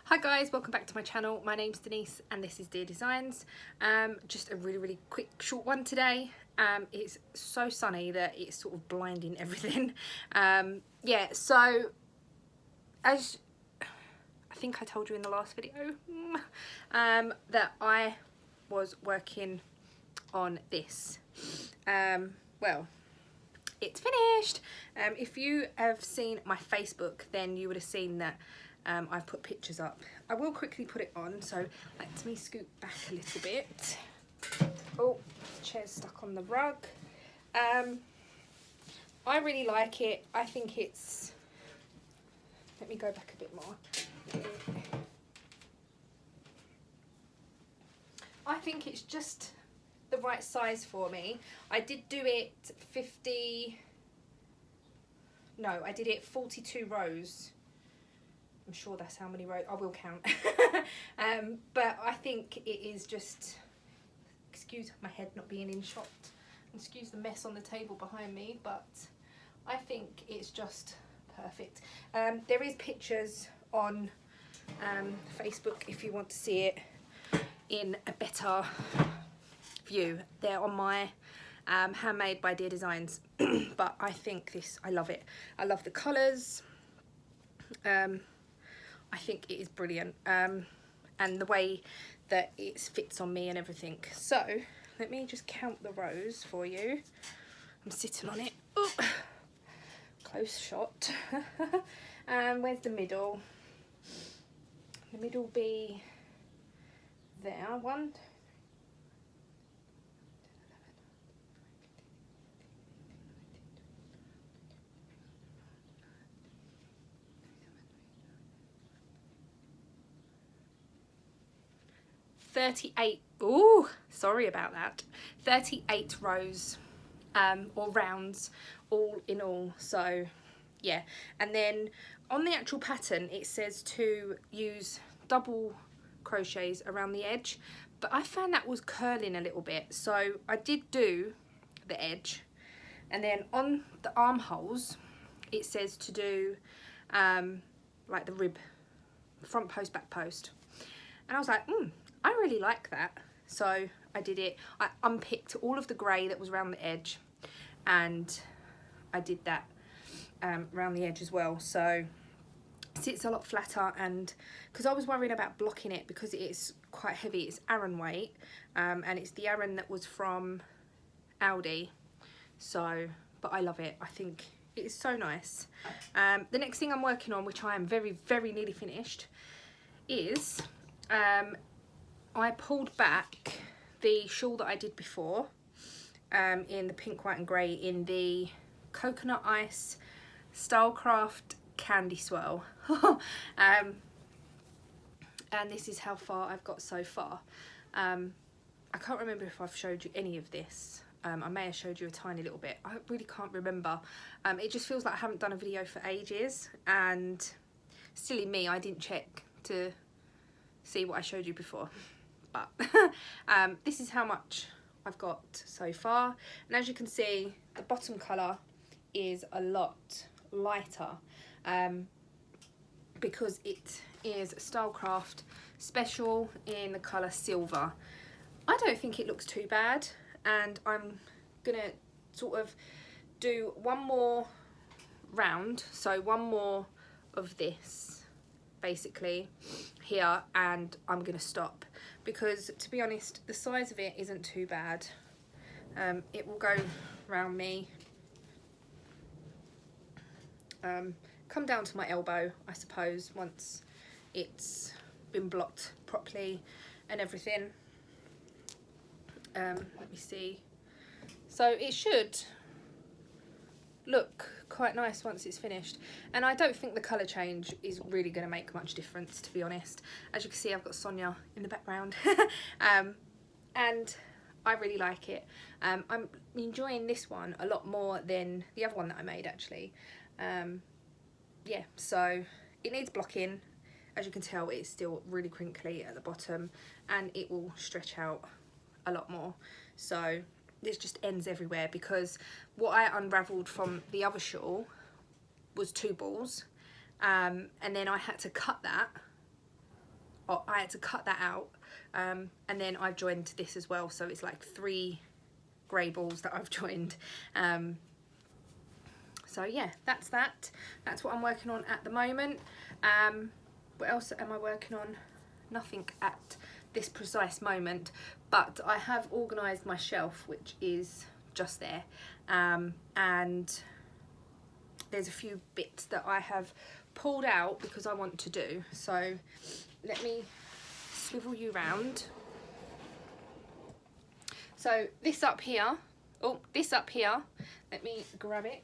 Hi guys, welcome back to my channel. My name's Denise and this is Deer Designs. Just a really quick short one today. It's so sunny that it's sort of blinding everything. Yeah, so as I think I told you in the last video, that I was working on this. Well, it's finished. If you have seen my Facebook, then you would have seen that I've put pictures up. I will quickly put it on, so let me scoot back a little bit. Oh, the chair's stuck on the rug. I really like it. I think it's, let me go back a bit more. I think it's just the right size for me. I did do it 42 rows. I'm sure that's how many rows. I will count. But I think it is just, excuse my head not being in shot, excuse the mess on the table behind me, but I think it's just perfect. There is pictures on Facebook if you want to see it in a better view. They're on my handmade by Deer Designs. But I think this, I love it. I love the colours. I think it is brilliant, and the way that it fits on me and everything. So let me just count the rows for you. I'm sitting on it. Ooh. Close shot. Where's the middle? The middle will be there. 1, 38, ooh, sorry about that, 38 rows or rounds all in all. So yeah, and then on the actual pattern it says to use double crochets around the edge, but I found that was curling a little bit, so I did do the edge, and then on the armholes it says to do like the rib, front post, back post, and I was like, I really like that. So I did it. I unpicked all of the grey that was around the edge, and I did that around the edge as well. So it sits a lot flatter, and because I was worrying about blocking it because it is quite heavy, it's Aran weight, and it's the Aran that was from Aldi. So, but I love it. I think it is so nice. The next thing I'm working on, which I am very nearly finished, is I pulled back the shawl that I did before in the pink, white and grey in the Coconut Ice Stylecraft Candy Swirl. And this is how far I've got so far. I can't remember if I've showed you any of this. I may have showed you a tiny little bit. I really can't remember. It just feels like I haven't done a video for ages, and silly me, I didn't check to see what I showed you before. But this is how much I've got so far, and as you can see, the bottom colour is a lot lighter because it is Stylecraft Special in the colour silver. I don't think it looks too bad, and I'm gonna sort of do one more round, so one more of this basically here, and I'm gonna stop because, to be honest, the size of it isn't too bad. It will go round me, come down to my elbow, I suppose, once it's been blocked properly and everything. Let me see. So it should look quite nice once it's finished, and I don't think the colour change is really going to make much difference, to be honest. As you can see, I've got Sonia in the background. And I really like it. I'm enjoying this one a lot more than the other one that I made, actually. Yeah, so it needs blocking. As you can tell, it's still really crinkly at the bottom, and it will stretch out a lot more. So this just ends everywhere, because what I unravelled from the other shawl was 2 balls, and then I had to cut that I had to cut that out, and then I've joined this as well, so it's like 3 grey balls that I've joined. So yeah, that's what I'm working on at the moment. What else am I working on? Nothing at this precise moment, but I have organised my shelf, which is just there, and there's a few bits that I have pulled out because I want to do. So let me swivel you round. So this up here, let me grab it,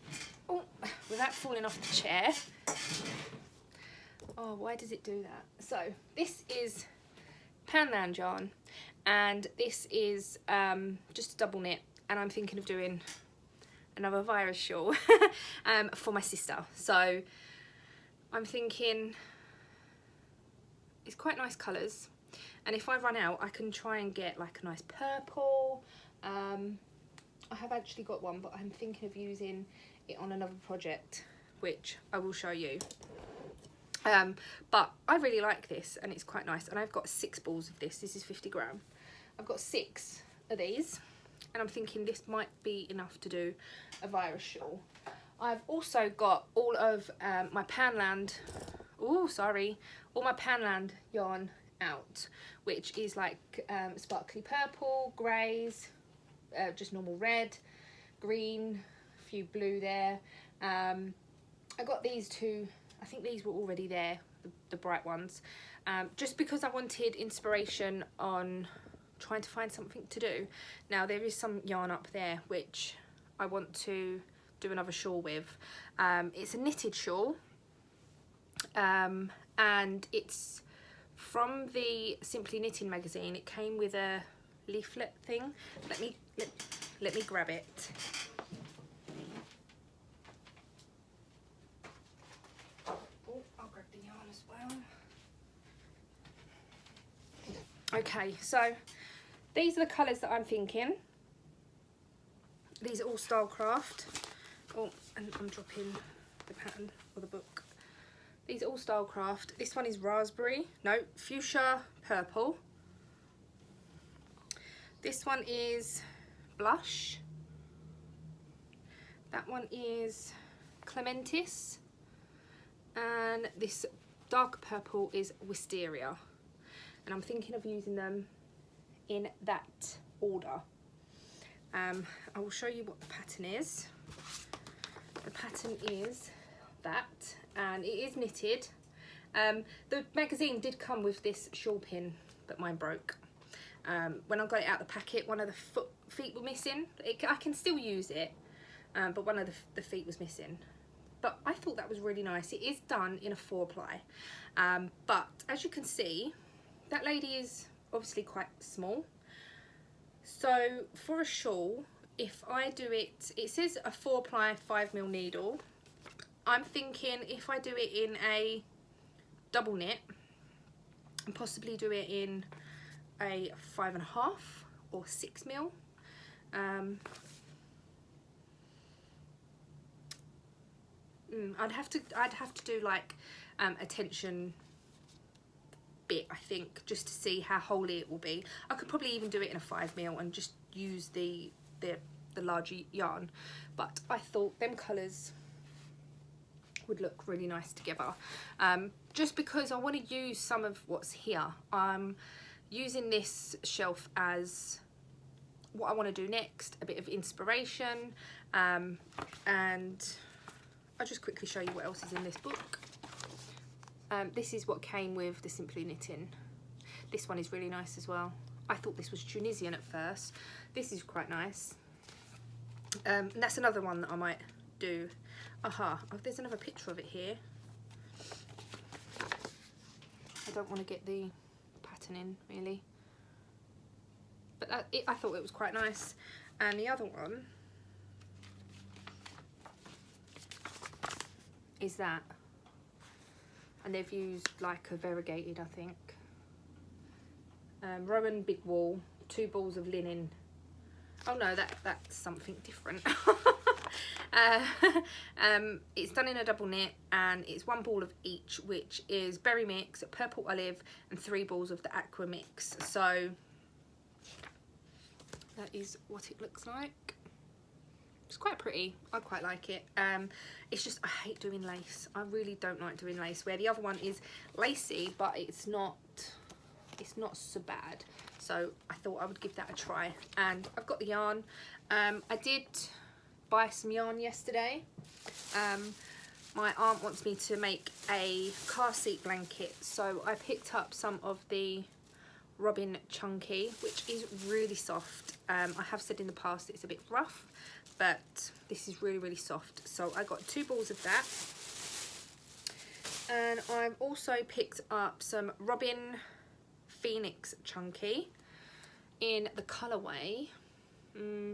without falling off the chair. Oh, why does it do that? So this is Panland yarn, and this is just a double knit, and I'm thinking of doing another virus shawl for my sister. So I'm thinking it's quite nice colours, and if I run out I can try and get like a nice purple. I have actually got one, but I'm thinking of using it on another project, which I will show you. But I really like this, and it's quite nice, and I've got 6 balls of this. This is 50 gram. I've got 6 of these, and I'm thinking this might be enough to do a virus shawl. I've also got all of my Panland, all my Panland yarn out, which is like sparkly purple, greys, just normal red, green, a few blue there. I got these 2, I think these were already there, the bright ones, just because I wanted inspiration on trying to find something to do. Now there is some yarn up there which I want to do another shawl with. It's a knitted shawl, and it's from the Simply Knitting magazine. It came with a leaflet thing. Let me grab it. I'll grab the yarn as well. Okay, so these are the colours that I'm thinking. These are all Stylecraft. Oh, and I'm dropping the pattern or the book. These are all Stylecraft. This one is raspberry, no, fuchsia purple. This one is blush. That one is clematis. And this dark purple is wisteria. And I'm thinking of using them in that order. I will show you what the pattern is. The pattern is that, and it is knitted. The magazine did come with this shawl pin, but mine broke. When I got it out of the packet, one of the feet were missing. I can still use it, but one of the feet was missing. But I thought that was really nice. It is done in a 4-ply, but as you can see, that lady is obviously quite small. So for a shawl, if I do it, it says a 4-ply 5mm needle. I'm thinking if I do it in a double knit, and possibly do it in a 5.5 or 6mm. I'd have to do like a tension bit, I think, just to see how holy it will be. I could probably even do it in a 5mm and just use the larger yarn, but I thought them colours would look really nice together, just because I want to use some of what's here. I'm using this shelf as what I want to do next, a bit of inspiration, and I'll just quickly show you what else is in this book. This is what came with the Simply Knitting. This one is really nice as well. I thought this was Tunisian at first. This is quite nice. And that's another one that I might do. Aha, oh, there's another picture of it here. I don't want to get the pattern in, really. But I thought it was quite nice. And the other one is that. And they've used like a variegated, I think. Rowan big wool, 2 balls of linen. Oh no, that's something different. It's done in a double knit, and it's 1 ball of each, which is berry mix, purple olive, and 3 balls of the aqua mix. So that is what it looks like. It's quite pretty. I quite like it. It's just I hate doing lace. I really don't like doing lace, where the other one is lacy, but it's not so bad. So I thought I would give that a try, and I've got the yarn. I did buy some yarn yesterday. My aunt wants me to make a car seat blanket, so I picked up some of the Robin Chunky, which is really soft. I have said in the past it's a bit rough, but this is really soft. So I got 2 balls of that, and I've also picked up some Robin Phoenix Chunky in the colourway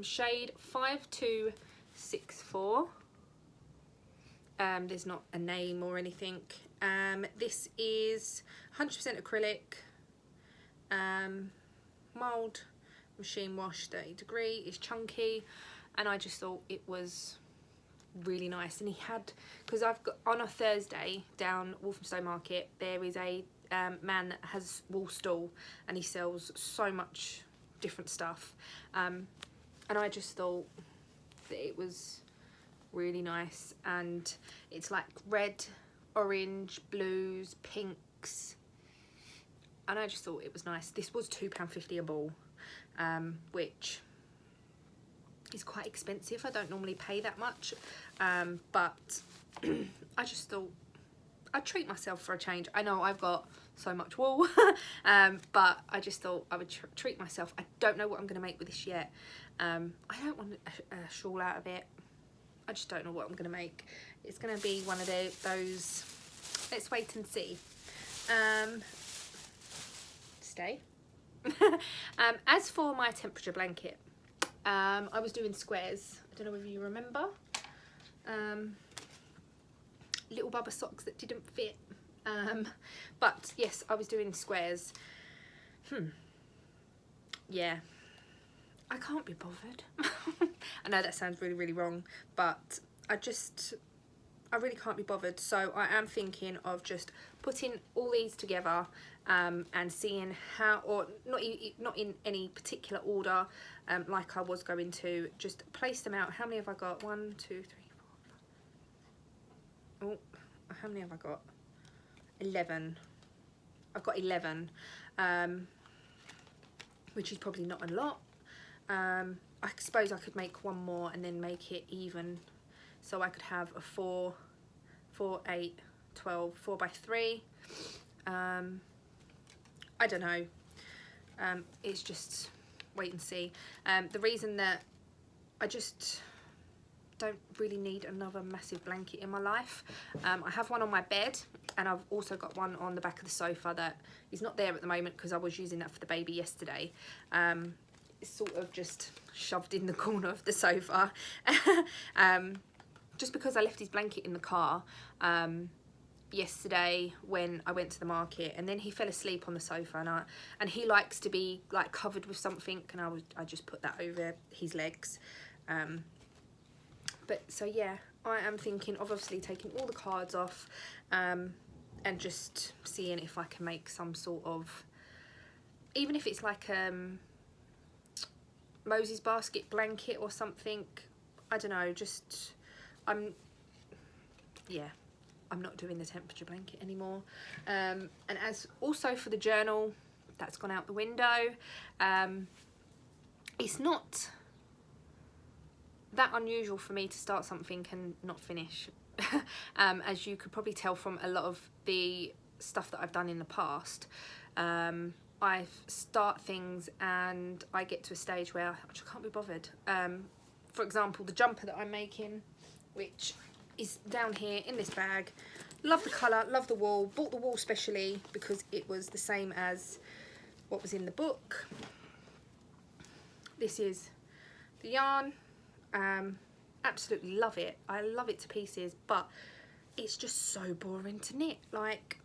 shade 5264. There's not a name or anything. This is 100% acrylic, mild machine wash, 30 degree. It's chunky, and I just thought it was really nice. And he had, because I've got on a Thursday down Walthamstow Market, there is a man that has wool stall, and he sells so much different stuff, and I just thought that it was really nice. And it's like red, orange, blues, pinks, and I just thought it was nice. This was £2.50 a ball, which is quite expensive. I don't normally pay that much, but I just thought I'd treat myself for a change. I know I've got so much wool, but I just thought I would treat myself. I don't know what I'm going to make with this yet. I don't want a shawl out of it. I just don't know what I'm going to make. It's going to be one of those, let's wait and see. Stay. As for my temperature blanket, I was doing squares. I don't know whether you remember. Little Bubba socks that didn't fit. But yes, I was doing squares. Yeah, I can't be bothered. I know that sounds really wrong, but I really can't be bothered. So I am thinking of just putting all these together, and seeing how, or not in any particular order, like I was going to, just place them out. How many have I got? 1, 2, 3, 4, 5. Oh, how many have I got? 11. I've got 11, which is probably not a lot. I suppose I could make one more and then make it even, so I could have a 4, 8, 12, 4 by 3. I don't know. It's just wait and see. The reason that I just don't really need another massive blanket in my life. I have one on my bed, and I've also got one on the back of the sofa that is not there at the moment because I was using that for the baby yesterday. It's sort of just shoved in the corner of the sofa. Just because I left his blanket in the car yesterday when I went to the market, and then he fell asleep on the sofa, and he likes to be like covered with something, and I just put that over his legs. But so yeah, I am thinking of obviously taking all the cards off, and just seeing if I can make some sort of, even if it's like Moses basket blanket or something. I don't know, just I'm not doing the temperature blanket anymore. And as also for the journal, that's gone out the window. It's not that unusual for me to start something and not finish. As you could probably tell from a lot of the stuff that I've done in the past. I start things and I get to a stage where I just can't be bothered. For example, the jumper that I'm making, which is down here in this bag. Love the colour, love the wool. Bought the wool specially because it was the same as what was in the book. This is the yarn. Absolutely love it. I love it to pieces, but it's just so boring to knit. Like,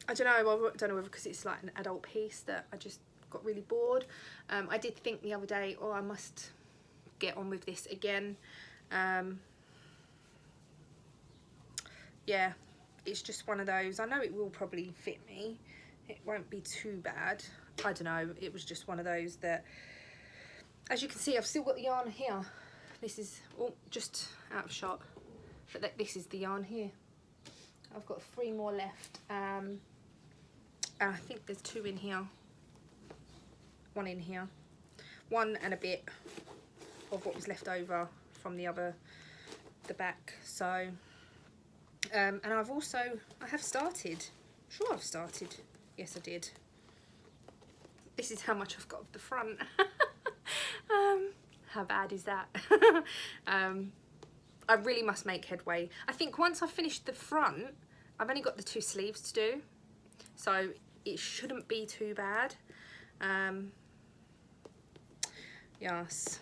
I don't know whether because it's like an adult piece that I just got really bored. I did think the other day, oh, I must get on with this again. Yeah, it's just one of those. I know it will probably fit me. It won't be too bad. I don't know. It was just one of those that, as you can see, I've still got the yarn here. This is just out of shot, but this is the yarn here. I've got 3 more left. And I think there's 2 in here. 1 in here. 1 and a bit of what was left over from the back. So, and I have started. Sure, I've started. Yes, I did. This is how much I've got of the front. How bad is that? I really must make headway. I think once I've finished the front, I've only got the 2 sleeves to do, so it shouldn't be too bad. Yes.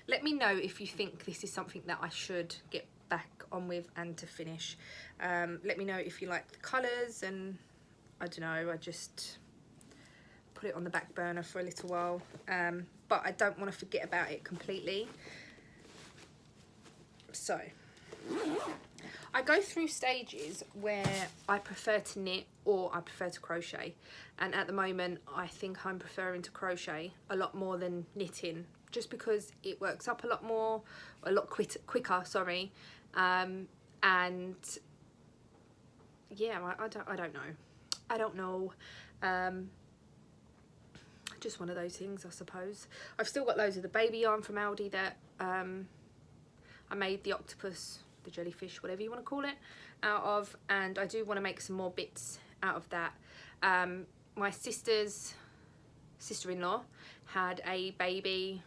Let me know if you think this is something that I should get back on with and to finish. Let me know if you like the colours, and I don't know, I just put it on the back burner for a little while. But I don't want to forget about it completely. So I go through stages where I prefer to knit or I prefer to crochet, and at the moment I think I'm preferring to crochet a lot more than knitting, just because it works up a lot quicker, sorry. And yeah, I don't know. Just one of those things, I suppose. I've still got loads of the baby yarn from Aldi that I made the octopus, the jellyfish, whatever you want to call it, out of, and I do want to make some more bits out of that. My sister-in-law had a baby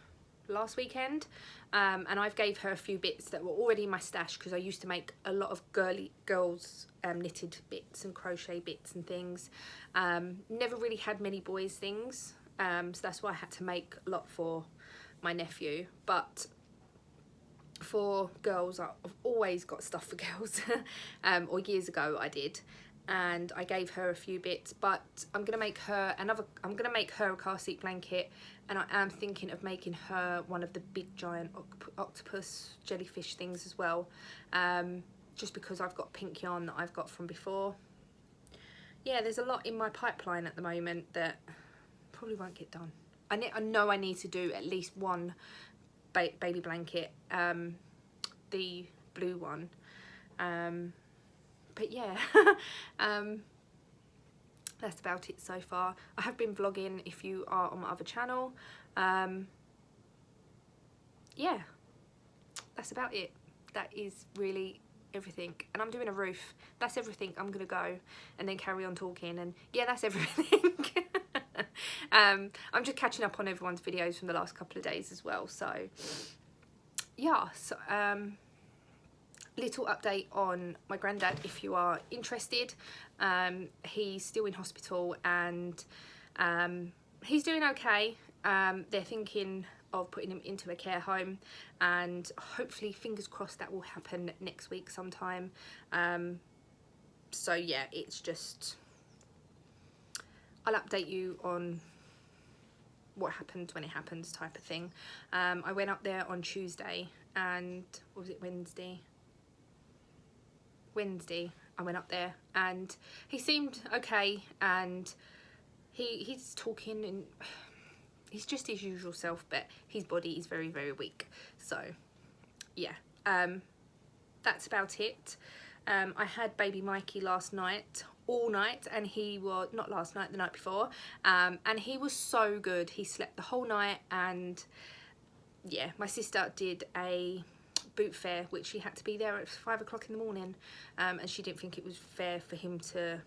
last weekend, and I've gave her a few bits that were already in my stash, because I used to make a lot of girls knitted bits and crochet bits and things. Never really had many boys things, so that's why I had to make a lot for my nephew. But for girls, I've always got stuff for girls. Or years ago I did, and I gave her a few bits. But I'm gonna make her a car seat blanket, and I am thinking of making her one of the big giant octopus jellyfish things as well, just because I've got pink yarn that I've got from before. Yeah, there's a lot in my pipeline at the moment that probably won't get done. I know I need to do at least one baby blanket, the blue one, but yeah. That's about it so far. I have been vlogging if you are on my other channel. Yeah, that's about it. That is really everything, and I'm doing a roof. That's everything. I'm gonna go and then carry on talking, and yeah, that's everything. I'm just catching up on everyone's videos from the last couple of days as well. So yeah, so little update on my granddad if you are interested. He's still in hospital, and he's doing okay. They're thinking of putting him into a care home, and hopefully, fingers crossed, that will happen next week sometime. So yeah, it's just, I'll update you on what happens when it happens, type of thing. I went up there on Tuesday, and what was it, Wednesday I went up there, and he seemed okay, and he's talking, and he's just his usual self, but his body is very, very weak. So yeah, that's about it. I had baby Mikey last night, all night, and he was, not last night, the night before, and he was so good. He slept the whole night, and yeah, my sister did a boot fair, which she had to be there at 5 o'clock in the morning, and she didn't think it was fair for him to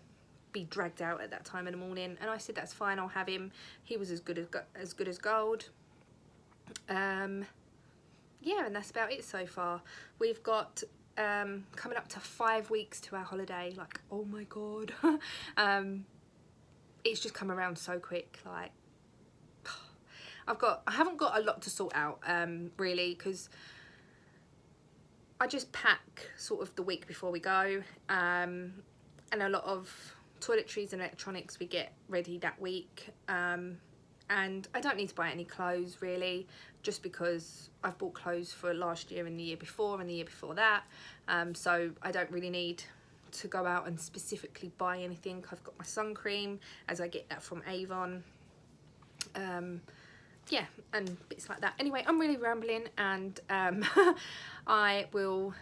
be dragged out at that time in the morning, and I said that's fine, I'll have him. He was as good as gold. Yeah, and that's about it so far. We've got coming up to 5 weeks to our holiday. Like, oh my god. It's just come around so quick. Like, I haven't got a lot to sort out, really, because I just pack sort of the week before we go, and a lot of toiletries and electronics we get ready that week, and and I don't need to buy any clothes really, just because I've bought clothes for last year and the year before and the year before that, so I don't really need to go out and specifically buy anything. I've got my sun cream, as I get that from Avon, yeah, and bits like that. Anyway, I'm really rambling, and I will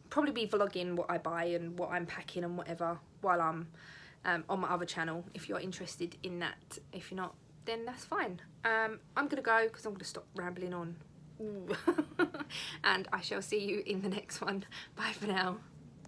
probably be vlogging what I buy and what I'm packing and whatever while I'm on my other channel, if you're interested in that. If you're not, then that's fine. I'm gonna go because I'm gonna stop rambling on. And I shall see you in the next one. Bye for now.